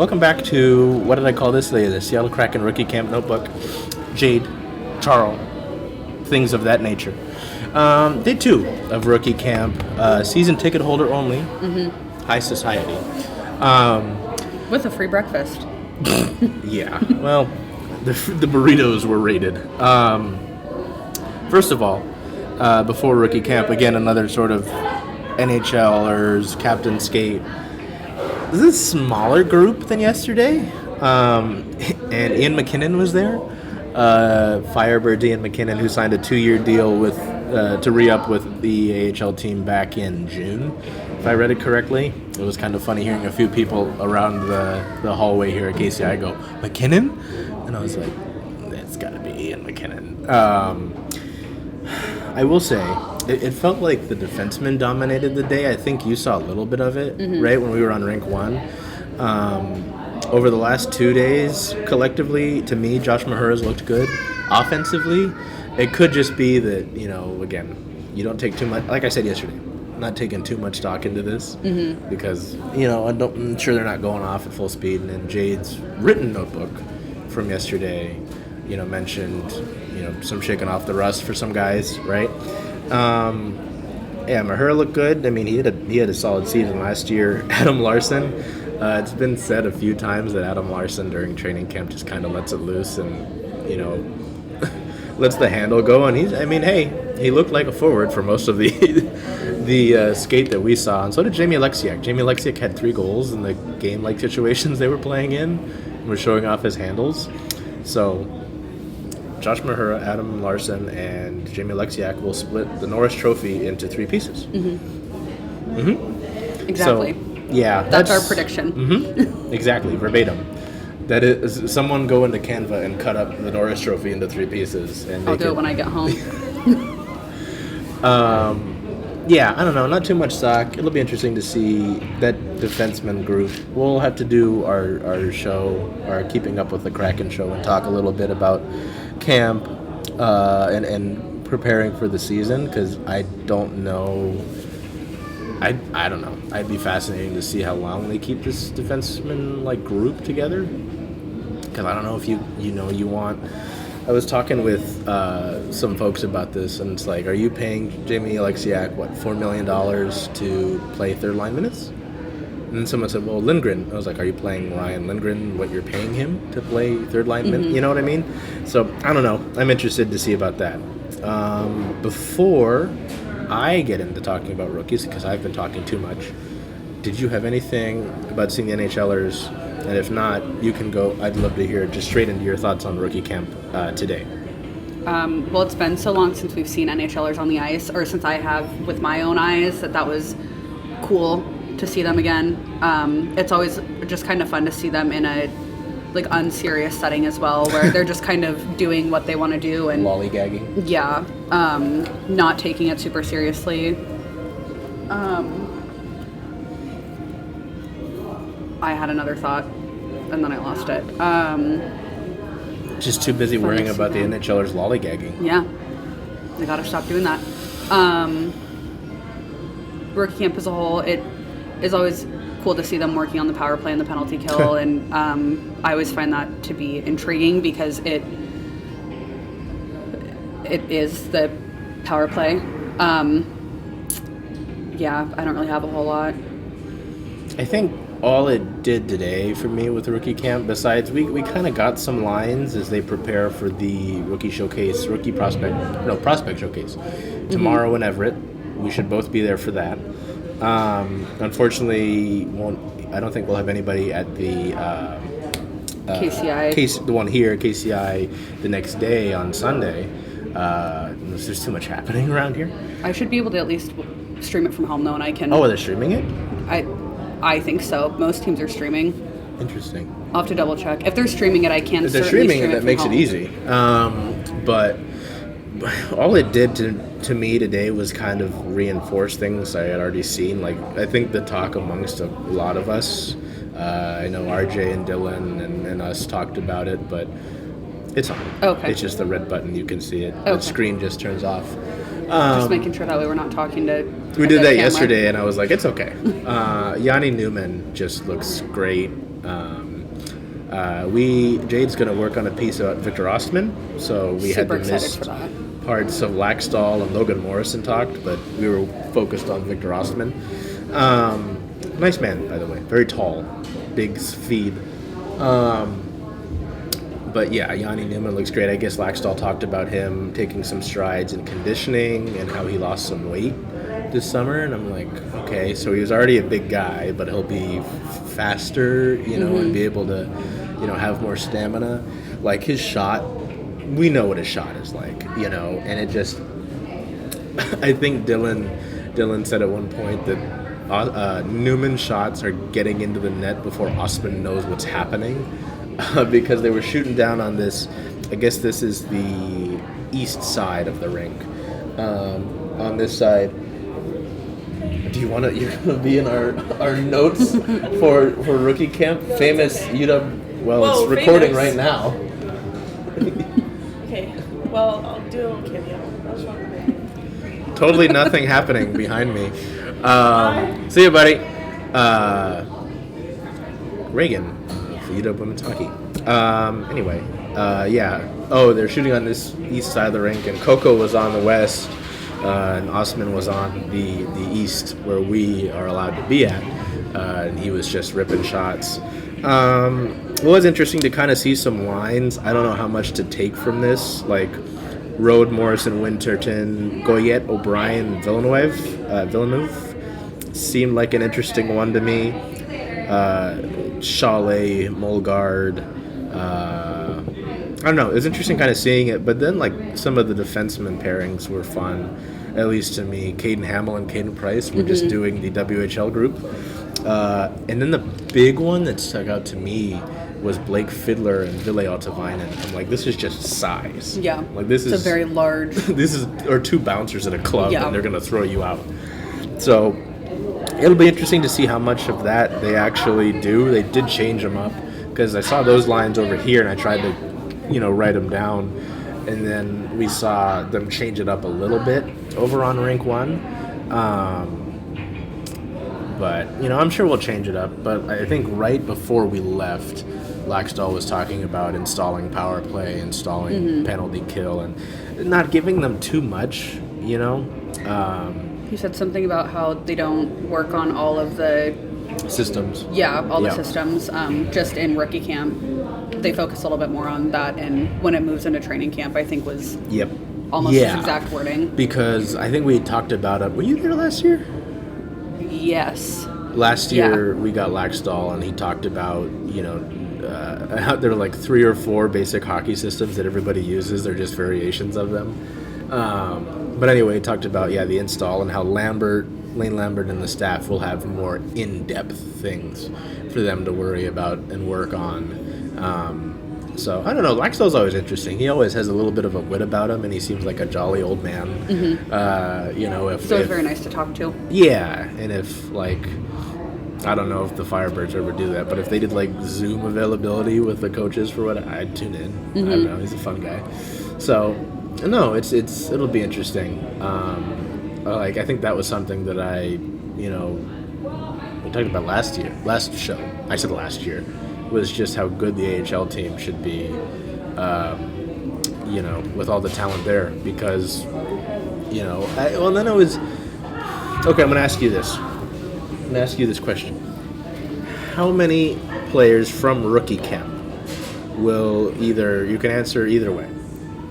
Welcome back to, what did I call this? The Seattle Kraken Rookie Camp Notebook. Jade, Charles, things of that nature. Day 2 of Rookie Camp. Season ticket holder only. High society. With a free breakfast. Yeah, well, the burritos were rated. First of all, before Rookie Camp, again, another sort of NHLers, Captain Skate. This is a smaller group than yesterday, and Ian McKinnon was there. Firebird Ian McKinnon, who signed a 2-year deal with to re-up with the AHL team back in June, if I read it correctly. It was kind of funny hearing a few people around the hallway here at KCI go, McKinnon? And I was like, it's got to be Ian McKinnon. I will say, it felt like the defensemen dominated the day. I think you saw a little bit of it, right, when we were on Rink 1. Over the last 2 days, collectively, to me, Josh Mahura's looked good. Offensively, it could just be that, again, you don't take too much, like I said yesterday, not taking too much stock into this because, I'm sure they're not going off at full speed. And then Jade's written notebook from yesterday, mentioned, some shaking off the rust for some guys, right? Mahura looked good. I mean, he had a solid season last year. Adam Larson, it's been said a few times that Adam Larson during training camp just kind of lets it loose and, lets the handle go. And he looked like a forward for most of the skate that we saw. And so did Jamie Alexiak. Jamie Alexiak had 3 goals in the game-like situations they were playing in and was showing off his handles. So Josh Mahura, Adam Larson, and Jamie Alexiak will split the Norris Trophy into 3 pieces. Exactly. So, yeah. That's our prediction. Exactly, verbatim. That is, someone go into Canva and cut up the Norris Trophy into 3 pieces. And I'll do it when I get home. Yeah, I don't know, not too much stock. It'll be interesting to see that defenseman group. We'll have to do our show, our Keeping Up with the Kraken show, and talk a little bit about camp and preparing for the season, because I don't know. I don't know. I'd be fascinating to see how long they keep this defenseman group together, because I don't know if you want. I was talking with some folks about this, and it's like, are you paying Jamie Alexiak $4 million to play third line minutes? And then someone said, well, Lindgren. I was like, are you playing Ryan Lindgren what you're paying him to play third line minutes? You know what I mean? So I don't know. I'm interested to see about that. Before I get into talking about rookies, because I've been talking too much, did you have anything about seeing the NHLers? And if not, you can go. I'd love to hear just straight into your thoughts on rookie camp today. Well, it's been so long since we've seen NHLers on the ice, or since I have with my own eyes, that was cool to see them again. It's always just kind of fun to see them in a unserious setting as well, where they're just kind of doing what they want to do and lollygagging. Yeah, not taking it super seriously. I had another thought, and then I lost it. Just too busy worrying about the NHLers lollygagging. Yeah, they gotta stop doing that. Rookie camp as a whole, it is always cool to see them working on the power play and the penalty kill, and I always find that to be intriguing, because it is the power play. Yeah, I don't really have a whole lot. I think all it did today for me with rookie camp, besides we kind of got some lines as they prepare for the prospect showcase tomorrow in Everett. We should both be there for that. Unfortunately, I don't think we'll have anybody at the KCI. The one here, KCI, the next day on Sunday. There's too much happening around here. I should be able to at least stream it from home, though, and I can. Oh, they're streaming it? I think so. Most teams are streaming. Interesting. I'll have to double check. If they're streaming it, I can. If they're streaming it, that makes it easy. But all it did to me today was kind of reinforce things I had already seen. I think the talk amongst a lot of us, I know RJ and Dylan and us talked about it, but it's on. Okay. It's just the red button. You can see it. Okay. The screen just turns off. Just making sure that way we're not talking to. We did that yesterday, and I was like, it's okay. Jani Nyman just looks great. Jade's going to work on a piece about Victor Ostman, so we Super had to excited miss for that. parts of Laxdal and Logan Morrison talked, but we were focused on Victor Ostman. Nice man, by the way, very tall, big feed. But yeah, Jani Nyman looks great. I guess Laxdal talked about him taking some strides in conditioning and how he lost some weight this summer. And I'm like, okay, so he was already a big guy, but he'll be faster, and be able to, have more stamina. Like his shot, we know what his shot is like, and it just, I think Dylan said at one point that Newman's shots are getting into the net before Ostman knows what's happening. Because they were shooting down on this, I guess this is the east side of the rink. On this side, you're going to be in our notes for rookie camp? Famous UW, well, it's recording right now. Okay, well, I'll do a little cameo. That's fine. Totally nothing happening behind me. See you, buddy. Reagan. UW women's hockey. Anyway, yeah. Oh, they're shooting on this east side of the rink, and Coco was on the west, and Ostman was on the east, where we are allowed to be at. And he was just ripping shots. It was interesting to kind of see some lines. I don't know how much to take from this, like Rode, Morrison, Winterton, Goyette, O'Brien, Villeneuve seemed like an interesting one to me. Chalet, Mulgard, I don't know. It was interesting kind of seeing it, but then like some of the defenseman pairings were fun, at least to me. Caden Hamill and Caden Price were just doing the WHL group. And then the big one that stuck out to me was Blake Fiddler and Ville Altavainen. I'm like, this is just size. Yeah. Like this is a very large. or two bouncers at a club, Yeah. and they're gonna throw you out. So it'll be interesting to see how much of that they actually do. They did change them up because I saw those lines over here, and I tried to, write them down, and then we saw them change it up a little bit over on Rink 1. But, I'm sure we'll change it up. But I think right before we left, Laxdal was talking about installing power play, installing penalty kill, and not giving them too much, You said something about how they don't work on all of the systems. the systems. Just in rookie camp, they focus a little bit more on that, and when it moves into training camp, I think was almost his exact wording. Because I think we talked about it. Were you there last year? Yes. Last year we got Laxdal, and he talked about how there are like 3 or 4 basic hockey systems that everybody uses. They're just variations of them. But anyway, he talked about the install and how Lane Lambert and the staff will have more in-depth things for them to worry about and work on. So I don't know. Laxdal's always interesting. He always has a little bit of a wit about him, and he seems like a jolly old man. So it's very nice to talk to. Yeah, and if I don't know if the Firebirds ever do that, but if they did Zoom availability with the coaches for what, I'd tune in. I don't know. He's a fun guy. So. No, it'll be interesting. I think that was something that we talked about last show. I said last year was just how good the AHL team should be, with all the talent there. Because, then it was okay. I'm going to ask you this. I'm going to ask you this question: how many players from rookie camp will you can answer either way.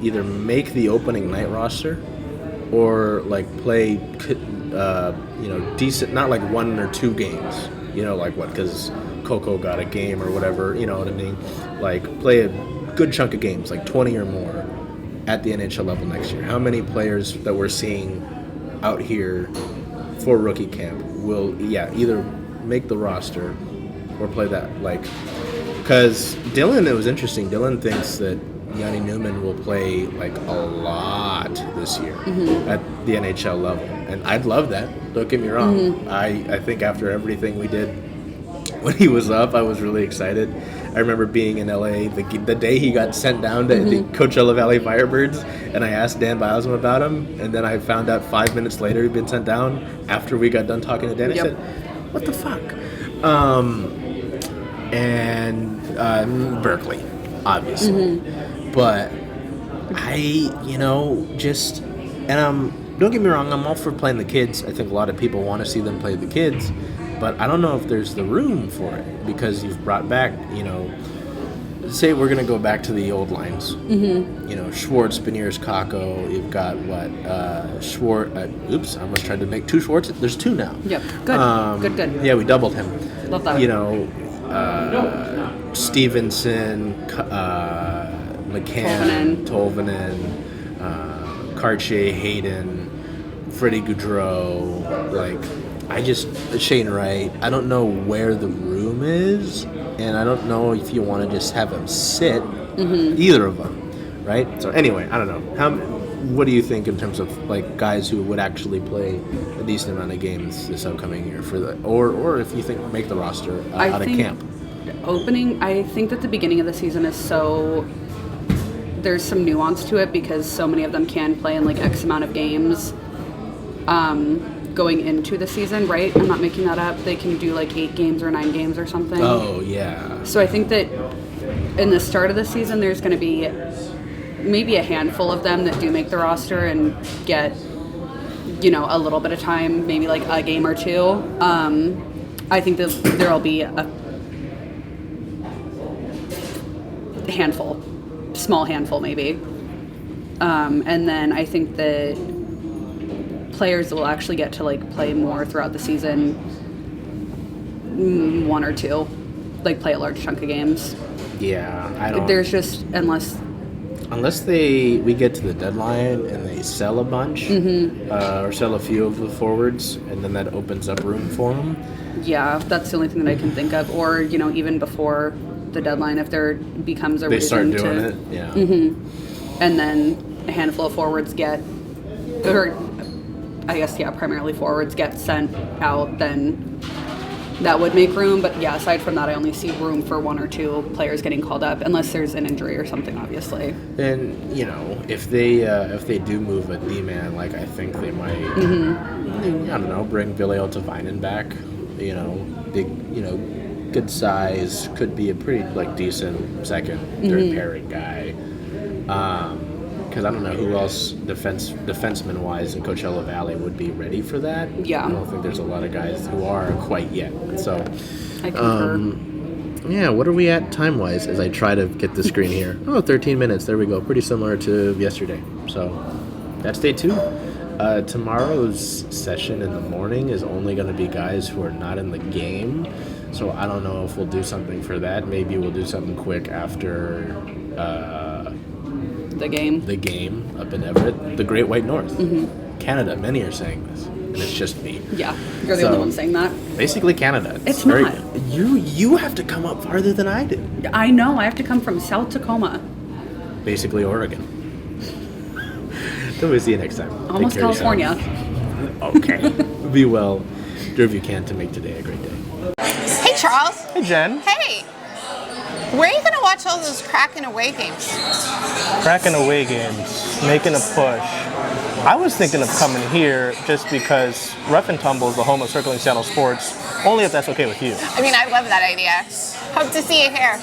Either make the opening night roster or play decent, not 1 or 2 games, because Coco got a game or whatever, you know what I mean, play a good chunk of games, 20 or more at the NHL level next year. How many players that we're seeing out here for rookie camp will either make the roster or play that, because Dylan, it was interesting, Dylan thinks that Jani Nyman will play a lot this year at the NHL level, and I'd love that. Don't get me wrong. I think after everything we did when he was up, I was really excited. I remember being in LA the day he got sent down to the Coachella Valley Firebirds, and I asked Dan Biosman about him, and then I found out 5 minutes later he'd been sent down after we got done talking to Dan. I said, "What the fuck?" And Berkeley, obviously. But don't get me wrong, I'm all for playing the kids. I think a lot of people want to see them play the kids, but I don't know if there's the room for it because you've brought back, say we're going to go back to the old lines. Schwartz, Beniers, Kako. You've got Schwartz. Oops, I almost tried to make two Schwartz. There's two now. Yep, good. Good. Yeah, we doubled him. Love that. Stevenson, McCann, Tolvanen, Cartier, Hayden, Freddie Goudreau, Shane Wright. I don't know where the room is, and I don't know if you want to just have them sit, either of them, right? So anyway, I don't know. What do you think in terms of guys who would actually play a decent amount of games this upcoming year or if you think make the roster out of camp? I think that the beginning of the season is there's some nuance to it because so many of them can play in X amount of games going into the season, right? I'm not making that up. They can do 8 games or 9 games or something. Oh, yeah. So I think that in the start of the season, there's going to be maybe a handful of them that do make the roster and get, a little bit of time, maybe a game or two. I think that there'll be a small handful maybe. And then I think that players will actually get to play more throughout the season, 1 or 2, play a large chunk of games. Yeah, I don't. There's just unless we get to the deadline and they sell a bunch or sell a few of the forwards, and then that opens up room for them. Yeah, that's the only thing that I can think of. Or even before the deadline, if there becomes a reason they start doing it. Yeah. And then a handful of forwards primarily forwards get sent out, then that would make room. But yeah, aside from that, I only see room for 1 or 2 players getting called up, unless there's an injury or something, obviously. And if they do move a D-man, I think they might, I don't know, bring Ville Tavainen back. Big, good size, could be a pretty decent second, third pairing guy. Because I don't know who else defenseman wise in Coachella Valley would be ready for that. Yeah, I don't think there's a lot of guys who are quite yet. So I concur. Yeah, what are we at time wise as I try to get the screen here? 13 minutes. There we go. Pretty similar to yesterday. So that's day 2. Tomorrow's session in the morning is only going to be guys who are not in the game. So I don't know if we'll do something for that. Maybe we'll do something quick after the game up in Everett, the Great White North, Canada. Many are saying this, and it's just me. Yeah, you're the only one saying that. Basically, Canada. It's not. You have to come up farther than I do. I know. I have to come from South Tacoma. Basically, Oregon. We'll see you next time. Almost California. Okay. Be well. Do what you can to make today a great day. Hey, Charles. Hey, Jen. Hey. Where are you going to watch all those Kraken away games? Kraken away games, making a push. I was thinking of coming here just because Rough and Tumble is the home of Circling Seattle Sports, only if that's okay with you. I mean, I love that idea. Hope to see you here.